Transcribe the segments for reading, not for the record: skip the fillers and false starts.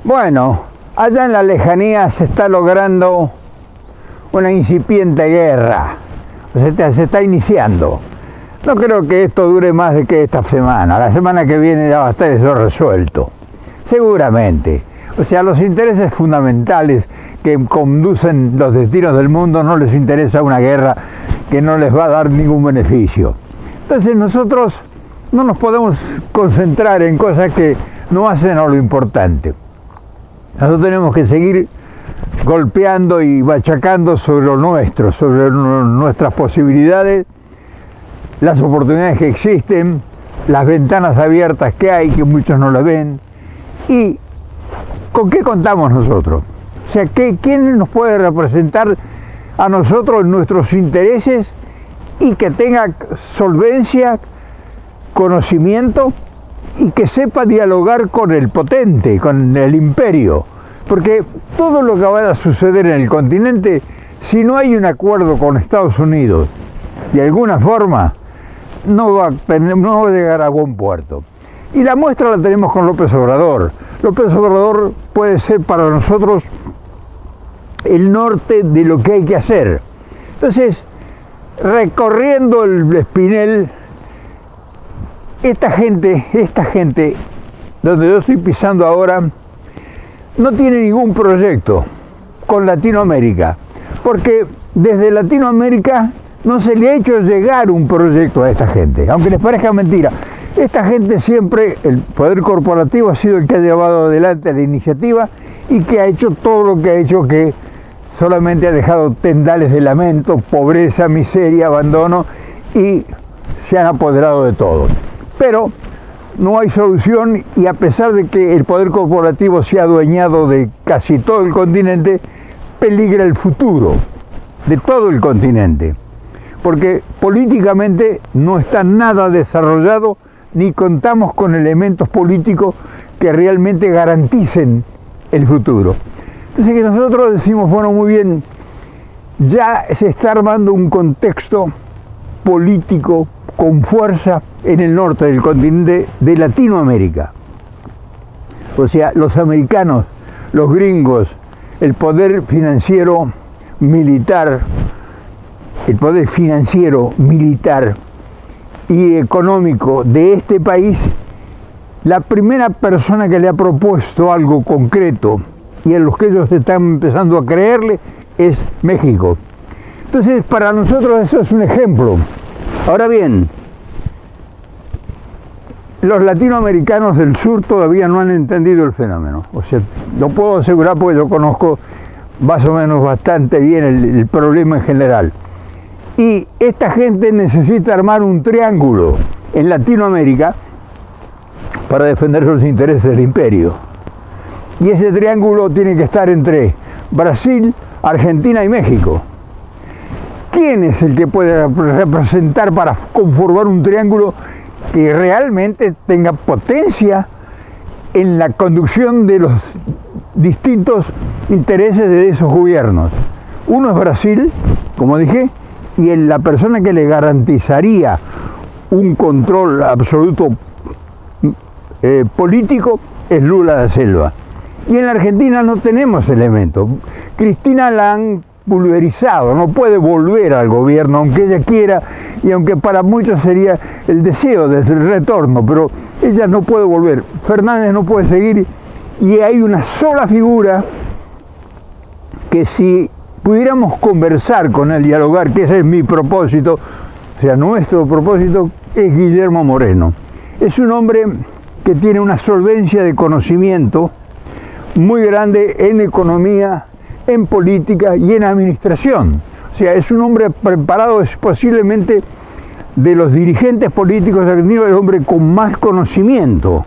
Bueno, allá en la lejanía se está logrando una incipiente guerra, se está iniciando. No creo que esto dure más de que esta semana. La semana que viene ya va a estar eso resuelto, seguramente. O sea, los intereses fundamentales que conducen los destinos del mundo no les interesa una guerra que no les va a dar ningún beneficio. Entonces nosotros no nos podemos concentrar en cosas que no hacen a lo importante. Nosotros tenemos que seguir golpeando y machacando sobre lo nuestro, sobre nuestras posibilidades, las oportunidades que existen, las ventanas abiertas que hay, que muchos no las ven, y con qué contamos nosotros. O sea, ¿quién nos puede representar a nosotros nuestros intereses y que tenga solvencia, conocimiento y que sepa dialogar con el potente, con el imperio? Porque todo lo que va a suceder en el continente, si no hay un acuerdo con Estados Unidos, de alguna forma, no va a llegar a buen puerto. Y la muestra la tenemos con López Obrador. López Obrador puede ser para nosotros el norte de lo que hay que hacer. Entonces, recorriendo el Espinel, esta gente, donde yo estoy pisando ahora, no tiene ningún proyecto con Latinoamérica, porque desde Latinoamérica no se le ha hecho llegar un proyecto a esta gente, aunque les parezca mentira. Esta gente siempre, el poder corporativo ha sido el que ha llevado adelante la iniciativa y que ha hecho todo lo que ha hecho, que solamente ha dejado tendales de lamento, pobreza, miseria, abandono, y se han apoderado de todo. Pero no hay solución, y a pesar de que el poder corporativo se ha adueñado de casi todo el continente, peligra el futuro de todo el continente, porque políticamente no está nada desarrollado, ni contamos con elementos políticos que realmente garanticen el futuro. Entonces que nosotros decimos, bueno, muy bien, ya se está armando un contexto político con fuerza en el norte del continente de Latinoamérica. O sea, los americanos, los gringos, el poder financiero militar, y económico de este país, la primera persona que le ha propuesto algo concreto y a los que ellos están empezando a creerle es México. Entonces, para nosotros eso es un ejemplo. Ahora bien, los latinoamericanos del sur todavía no han entendido el fenómeno. O sea, lo puedo asegurar porque yo conozco más o menos bastante bien el problema en general. Y esta gente necesita armar un triángulo en Latinoamérica para defender sus intereses del imperio. Y ese triángulo tiene que estar entre Brasil, Argentina y México. ¿Quién es el que puede representar para conformar un triángulo que realmente tenga potencia en la conducción de los distintos intereses de esos gobiernos? Uno es Brasil, como dije, y la persona que le garantizaría un control absoluto político es Lula da Silva. Y en la Argentina no tenemos elementos. Cristina la han pulverizado, no puede volver al gobierno, aunque ella quiera, y aunque para muchos sería el deseo del retorno, pero ella no puede volver. Fernández no puede seguir, y hay una sola figura que, si pudiéramos conversar con él, dialogar, que ese es mi propósito, o sea, nuestro propósito, es Guillermo Moreno. Es un hombre que tiene una solvencia de conocimiento muy grande en economía, en política y en administración. O sea, es un hombre preparado, es posiblemente de los dirigentes políticos argentinos el hombre con más conocimiento.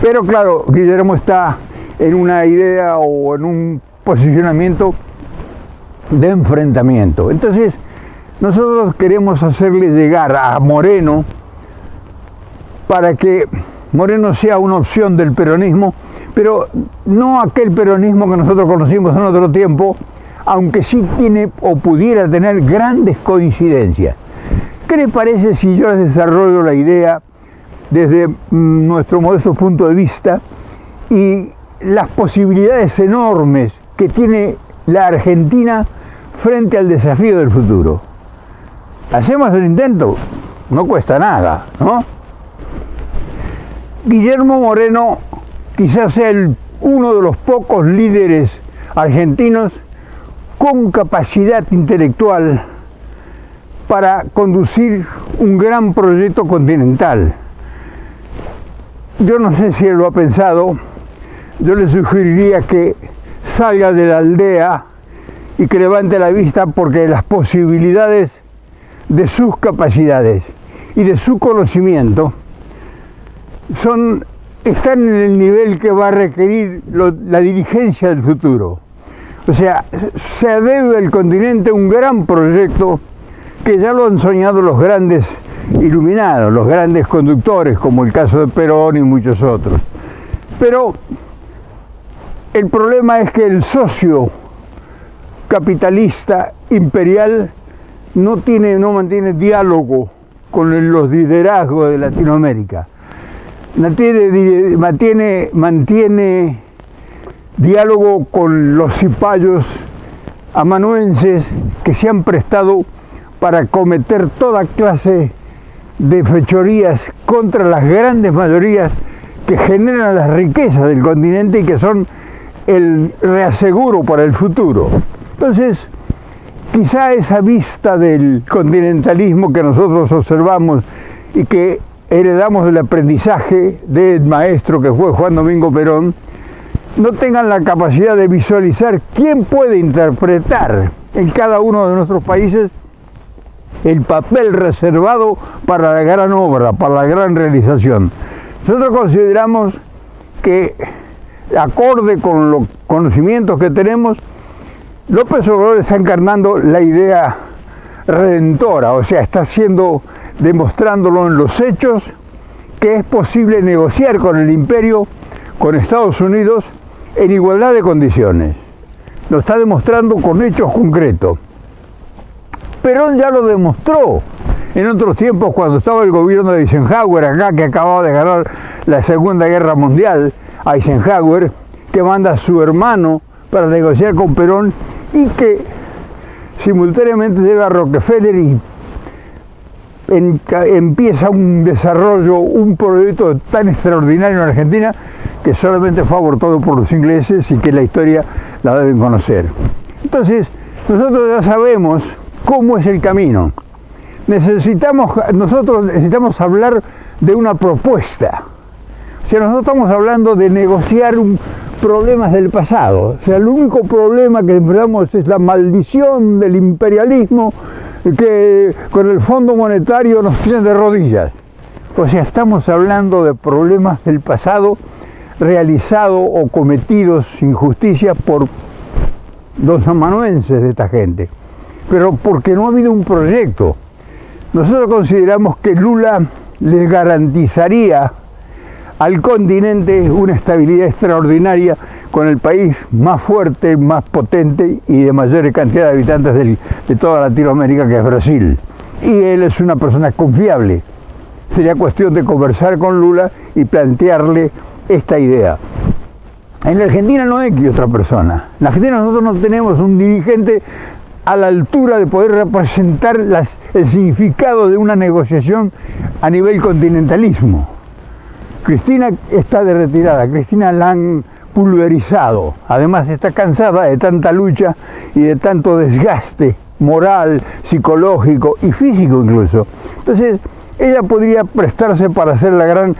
Pero claro, Guillermo está en una idea o en un posicionamiento de enfrentamiento. Entonces, nosotros queremos hacerle llegar a Moreno, para que Moreno sea una opción del peronismo, pero no aquel peronismo que nosotros conocimos en otro tiempo, aunque sí tiene o pudiera tener grandes coincidencias. ¿Qué le parece si yo les desarrollo la idea desde nuestro modesto punto de vista y las posibilidades enormes que tiene la Argentina frente al desafío del futuro. ¿Hacemos el intento? No cuesta nada, ¿no? Guillermo Moreno quizás sea uno de los pocos líderes argentinos con capacidad intelectual para conducir un gran proyecto continental. Yo no sé si él lo ha pensado, yo le sugeriría que salga de la aldea y que levante la vista, porque las posibilidades de sus capacidades y de su conocimiento están en el nivel que va a requerir la dirigencia del futuro. O sea, se debe al continente un gran proyecto que ya lo han soñado los grandes iluminados, los grandes conductores, como el caso de Perón y muchos otros. Pero el problema es que el socio capitalista imperial no mantiene diálogo con los liderazgos de Latinoamérica. Mantiene diálogo con los cipayos amanuenses que se han prestado para cometer toda clase de fechorías contra las grandes mayorías que generan las riquezas del continente y que son el reaseguro para el futuro. Entonces, quizá esa vista del continentalismo que nosotros observamos y que heredamos del aprendizaje del maestro que fue Juan Domingo Perón, no tengan la capacidad de visualizar quién puede interpretar en cada uno de nuestros países el papel reservado para la gran obra, para la gran realización. Nosotros consideramos que, acorde con los conocimientos que tenemos, López Obrador está encarnando la idea redentora, o sea, está demostrándolo en los hechos que es posible negociar con el imperio, con Estados Unidos, en igualdad de condiciones. Lo está demostrando con hechos concretos. Perón ya lo demostró en otros tiempos, cuando estaba el gobierno de Eisenhower acá, que acababa de ganar la Segunda Guerra Mundial. Eisenhower, que manda a su hermano para negociar con Perón, y que simultáneamente llega a Rockefeller y empieza un desarrollo, un proyecto tan extraordinario en Argentina que solamente fue abortado por los ingleses y que la historia la deben conocer. Entonces, nosotros ya sabemos cómo es el camino. Nosotros necesitamos hablar de una propuesta. O sea, nosotros estamos hablando de negociar problemas del pasado. O sea, el único problema que enfrentamos es la maldición del imperialismo que con el Fondo Monetario nos tiene de rodillas. O sea, estamos hablando de problemas del pasado realizados o cometidos sin justicia por los amanuenses de esta gente. Pero porque no ha habido un proyecto. Nosotros consideramos que Lula les garantizaría al continente una estabilidad extraordinaria con el país más fuerte, más potente y de mayor cantidad de habitantes de toda Latinoamérica, que es Brasil. Y él es una persona confiable. Sería cuestión de conversar con Lula y plantearle esta idea. En la Argentina no hay que otra persona. En la Argentina nosotros no tenemos un dirigente a la altura de poder representar el significado de una negociación a nivel continentalismo. Cristina está de retirada, Cristina la han pulverizado, además está cansada de tanta lucha y de tanto desgaste moral, psicológico y físico incluso. Entonces, ella podría prestarse para hacer la gran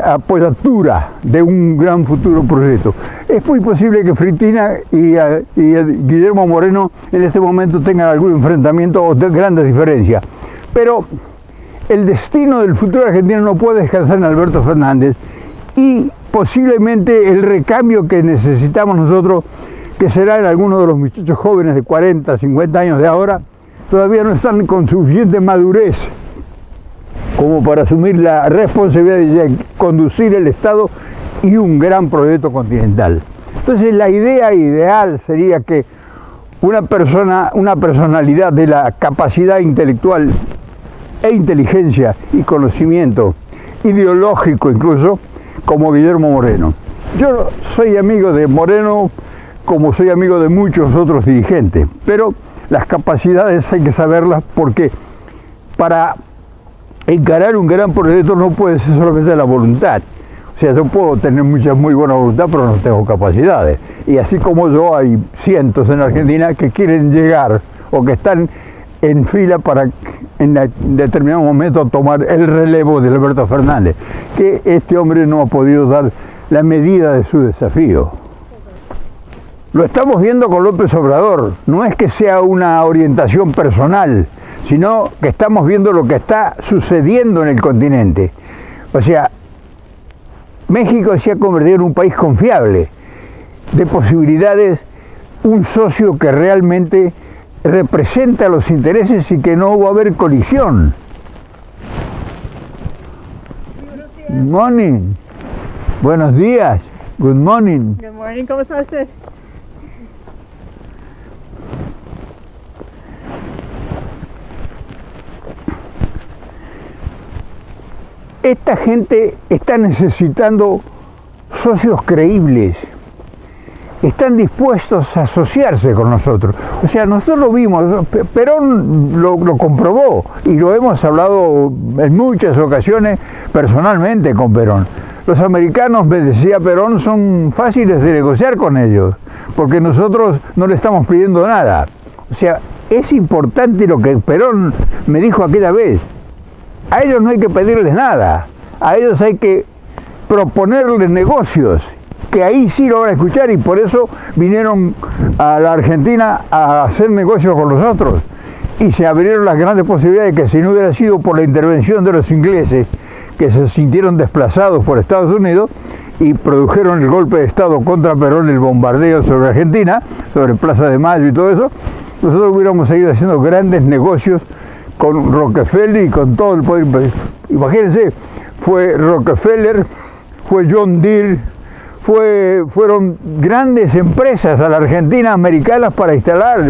apoyatura de un gran futuro proyecto. Es muy posible que Cristina y Guillermo Moreno en este momento tengan algún enfrentamiento o grandes diferencias, pero el destino del futuro argentino no puede descansar en Alberto Fernández, y posiblemente el recambio que necesitamos nosotros, que será en algunos de los muchachos jóvenes de 40, 50 años de ahora, todavía no están con suficiente madurez como para asumir la responsabilidad de conducir el Estado y un gran proyecto continental. Entonces, la idea ideal sería que una personalidad de la capacidad intelectual e inteligencia y conocimiento ideológico incluso, como Guillermo Moreno, Yo soy amigo de Moreno como soy amigo de muchos otros dirigentes, pero las capacidades hay que saberlas porque para encarar un gran proyecto no puede ser solamente la voluntad. O sea, yo puedo tener muy buena voluntad, pero no tengo capacidades. Y así como yo, hay cientos en Argentina que quieren llegar o que están en fila para en determinado momento tomar el relevo de Alberto Fernández, que este hombre no ha podido dar la medida de su desafío. Lo estamos viendo con López Obrador, no es que sea una orientación personal, sino que estamos viendo lo que está sucediendo en el continente. O sea, México se ha convertido en un país confiable, de posibilidades, un socio que realmente representa los intereses y que no va a haber colisión. Good morning. Buenos días. Good morning. Good morning, ¿cómo está usted? Esta gente está necesitando socios creíbles, están dispuestos a asociarse con nosotros. O sea, nosotros lo vimos, Perón lo comprobó y lo hemos hablado en muchas ocasiones personalmente con Perón. Los americanos, me decía Perón, son fáciles de negociar con ellos, porque nosotros no le estamos pidiendo nada. O sea, es importante lo que Perón me dijo aquella vez. A ellos no hay que pedirles nada, a ellos hay que proponerles negocios, que ahí sí lo van a escuchar y por eso vinieron a la Argentina a hacer negocios con nosotros. Y se abrieron las grandes posibilidades que si no hubiera sido por la intervención de los ingleses, que se sintieron desplazados por Estados Unidos y produjeron el golpe de Estado contra Perón, el bombardeo sobre Argentina, sobre Plaza de Mayo y todo eso, nosotros hubiéramos seguido haciendo grandes negocios con Rockefeller y con todo el poder. Imagínense, fue Rockefeller, fue John Deere, fueron grandes empresas a la Argentina americanas para instalar.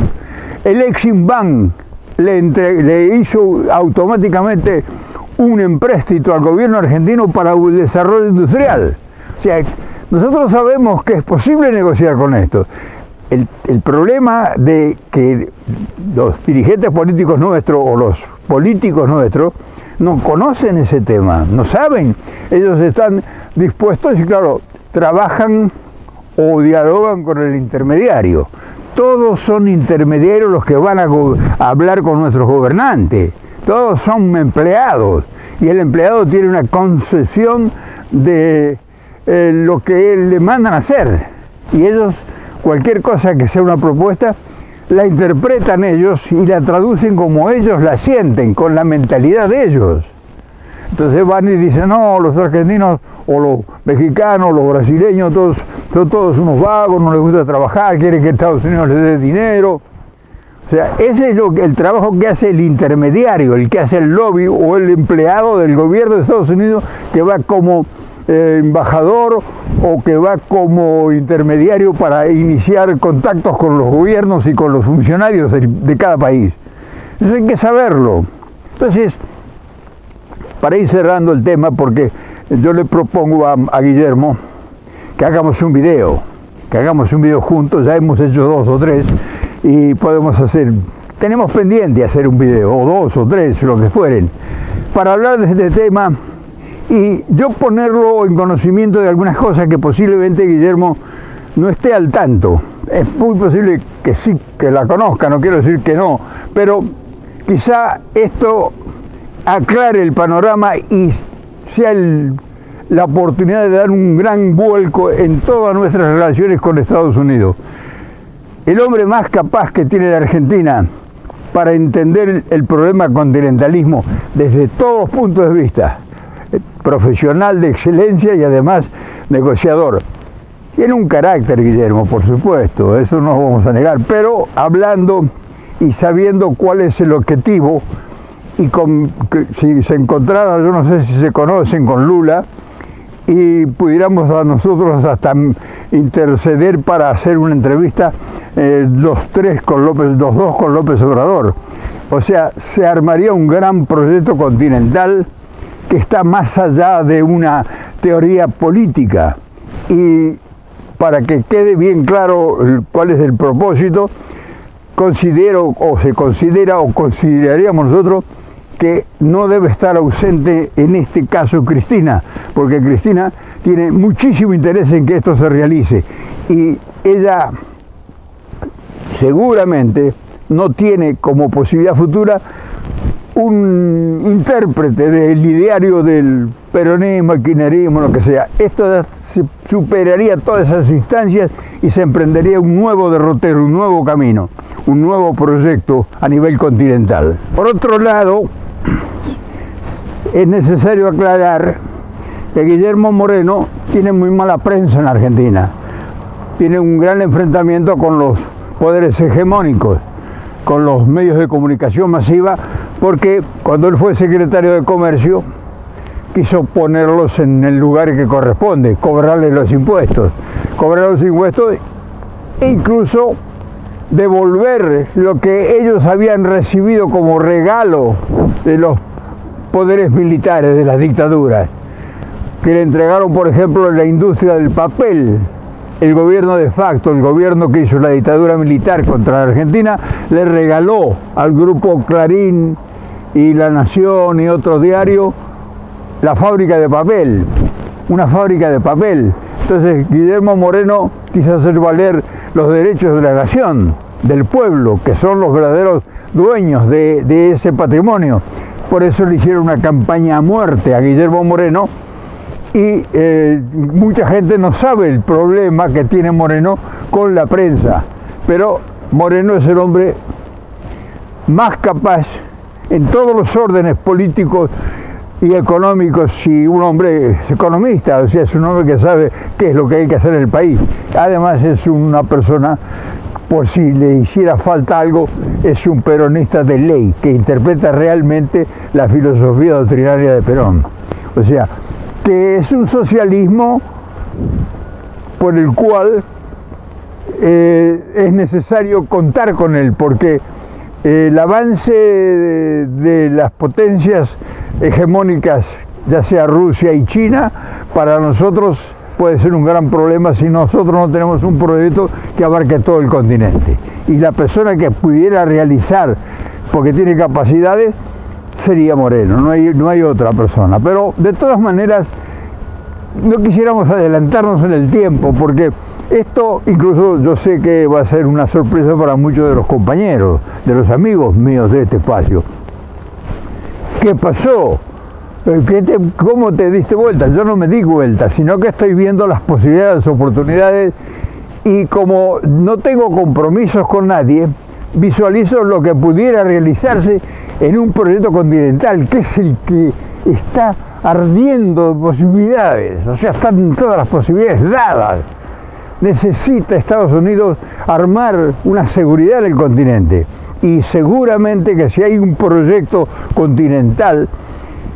El Exim Bank le hizo automáticamente un empréstito al gobierno argentino para el desarrollo industrial. O sea, nosotros sabemos que es posible negociar con esto. El problema de que los dirigentes políticos nuestros o los políticos nuestros no conocen ese tema, no saben. Ellos están dispuestos y claro, trabajan o dialogan con el intermediario. Todos son intermediarios los que van a hablar con nuestros gobernantes. Todos son empleados y el empleado tiene una concepción de lo que le mandan a hacer. Y ellos, cualquier cosa que sea una propuesta, la interpretan ellos y la traducen como ellos la sienten, con la mentalidad de ellos. Entonces van y dicen, no, los argentinos o los mexicanos, los brasileños, son todos unos vagos, no les gusta trabajar, quieren que Estados Unidos les dé dinero. O sea, ese es el trabajo que hace el intermediario, el que hace el lobby o el empleado del gobierno de Estados Unidos que va como embajador o que va como intermediario para iniciar contactos con los gobiernos y con los funcionarios de cada país. Eso hay que saberlo. Entonces, para ir cerrando el tema, porque yo le propongo a Guillermo que hagamos un video juntos, ya hemos hecho 2 o 3 y tenemos pendiente hacer un video, o 2 o 3, lo que fueren, para hablar de este tema y yo ponerlo en conocimiento de algunas cosas que posiblemente Guillermo no esté al tanto. Es muy posible que sí, que la conozca, no quiero decir que no, pero quizá esto aclare el panorama y sea la oportunidad de dar un gran vuelco en todas nuestras relaciones con Estados Unidos. El hombre más capaz que tiene la Argentina para entender el problema continentalismo desde todos puntos de vista, profesional de excelencia y además negociador. Tiene un carácter, Guillermo, por supuesto, eso no vamos a negar, pero hablando y sabiendo cuál es el objetivo, y si se encontraran, yo no sé si se conocen, con Lula, y pudiéramos a nosotros hasta interceder para hacer una entrevista, los dos con López Obrador. O sea, se armaría un gran proyecto continental que está más allá de una teoría política. Y para que quede bien claro cuál es el propósito, consideraríamos nosotros que no debe estar ausente en este caso Cristina, porque Cristina tiene muchísimo interés en que esto se realice y ella seguramente no tiene como posibilidad futura un intérprete del ideario del peronismo, el kirchnerismo, lo que sea. Esto se superaría todas esas instancias y se emprendería un nuevo derrotero, un nuevo camino, un nuevo proyecto a nivel continental. Por otro lado, es necesario aclarar que Guillermo Moreno tiene muy mala prensa en Argentina. Tiene un gran enfrentamiento con los poderes hegemónicos, con los medios de comunicación masiva, porque cuando él fue secretario de Comercio quiso ponerlos en el lugar que corresponde, cobrarles los impuestos e incluso devolver lo que ellos habían recibido como regalo de los poderes militares de las dictaduras, que le entregaron, por ejemplo, la industria del papel. El gobierno de facto, el gobierno que hizo la dictadura militar contra la Argentina, le regaló al grupo Clarín y La Nación y otros diarios la fábrica de papel, una fábrica de papel. Entonces Guillermo Moreno quiso hacer valer los derechos de la nación, del pueblo, que son los verdaderos dueños de ese patrimonio. Por eso le hicieron una campaña a muerte a Guillermo Moreno y mucha gente no sabe el problema que tiene Moreno con la prensa, pero Moreno es el hombre más capaz en todos los órdenes políticos y económicos, y un hombre es economista, o sea, es un hombre que sabe qué es lo que hay que hacer en el país. Además es una persona, por si le hiciera falta algo, es un peronista de ley, que interpreta realmente la filosofía doctrinaria de Perón. O sea, que es un socialismo por el cual es necesario contar con él, porque el avance de las potencias hegemónicas, ya sea Rusia y China, para nosotros puede ser un gran problema si nosotros no tenemos un proyecto que abarque todo el continente. Y la persona que pudiera realizar, porque tiene capacidades, sería Moreno, no hay otra persona. Pero de todas maneras, no quisiéramos adelantarnos en el tiempo, porque esto incluso yo sé que va a ser una sorpresa para muchos de los compañeros, de los amigos míos de este espacio. ¿Qué pasó? ¿Cómo te diste vuelta? Yo no me di vuelta, sino que estoy viendo las posibilidades, oportunidades, y como no tengo compromisos con nadie, visualizo lo que pudiera realizarse en un proyecto continental, que es el que está ardiendo de posibilidades, o sea, están todas las posibilidades dadas. Necesita Estados Unidos armar una seguridad en el continente, y seguramente que si hay un proyecto continental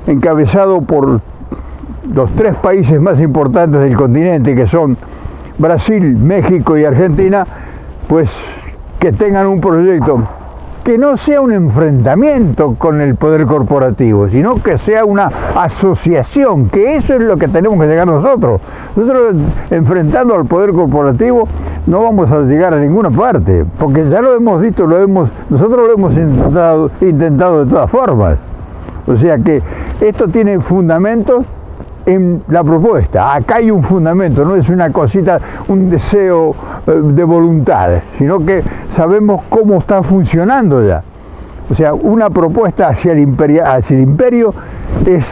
encabezado por los 3 países más importantes del continente, que son Brasil, México y Argentina, pues que tengan un proyecto que no sea un enfrentamiento con el poder corporativo, sino que sea una asociación, que eso es lo que tenemos que llegar nosotros. Nosotros, enfrentando al poder corporativo, no vamos a llegar a ninguna parte, porque ya lo hemos visto, nosotros lo hemos intentado de todas formas. O sea que esto tiene fundamentos en la propuesta. Acá hay un fundamento, no es una cosita, un deseo de voluntad, sino que sabemos cómo está funcionando ya. O sea, una propuesta hacia el imperio es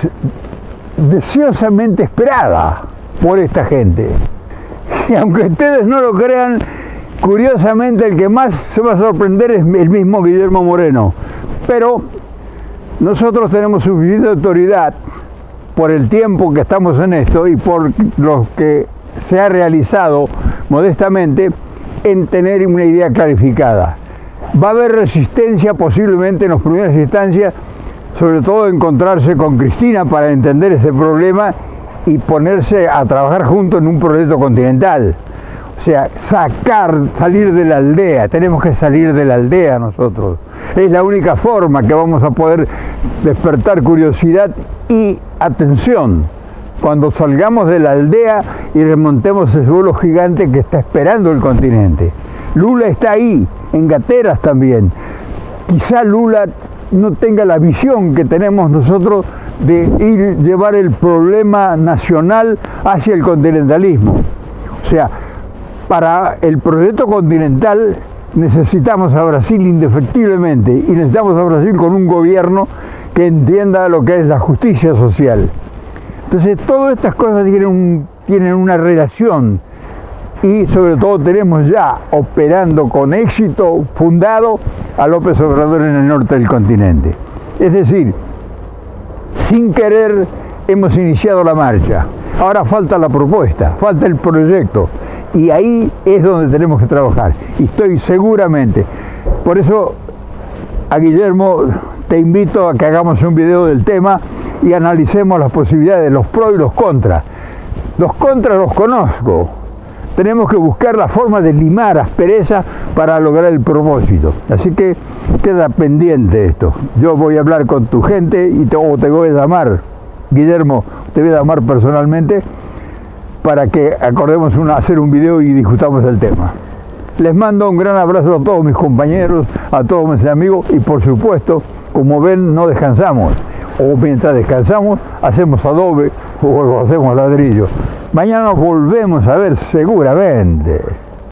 deseosamente esperada por esta gente. Y aunque ustedes no lo crean, curiosamente el que más se va a sorprender es el mismo Guillermo Moreno. Pero nosotros tenemos suficiente autoridad por el tiempo que estamos en esto y por lo que se ha realizado modestamente en tener una idea clarificada. Va a haber resistencia posiblemente en las primeras instancias, sobre todo encontrarse con Cristina para entender ese problema y ponerse a trabajar juntos en un proyecto continental. O sea, salir de la aldea, tenemos que salir de la aldea nosotros. Es la única forma que vamos a poder despertar curiosidad y atención cuando salgamos de la aldea y remontemos ese vuelo gigante que está esperando el continente. Lula está ahí, en gateras también. Quizá Lula no tenga la visión que tenemos nosotros de llevar el problema nacional hacia el continentalismo. O sea, para el proyecto continental necesitamos a Brasil indefectiblemente y necesitamos a Brasil con un gobierno que entienda lo que es la justicia social. Entonces, todas estas cosas tienen una relación y sobre todo tenemos ya operando con éxito fundado a López Obrador en el norte del continente. Es decir, sin querer hemos iniciado la marcha. Ahora falta la propuesta, falta el proyecto y ahí es donde tenemos que trabajar. Y estoy seguramente, por eso a Guillermo te invito a que hagamos un video del tema y analicemos las posibilidades, los pros y los contras. Los contras los conozco. Tenemos que buscar la forma de limar asperezas para lograr el propósito. Así que queda pendiente esto. Yo voy a hablar con tu gente y te voy a llamar, Guillermo, te voy a llamar personalmente para que acordemos hacer un video y discutamos el tema. Les mando un gran abrazo a todos mis compañeros, a todos mis amigos y por supuesto, como ven, no descansamos. O mientras descansamos, hacemos adobe o hacemos ladrillo. Mañana nos volvemos a ver seguramente.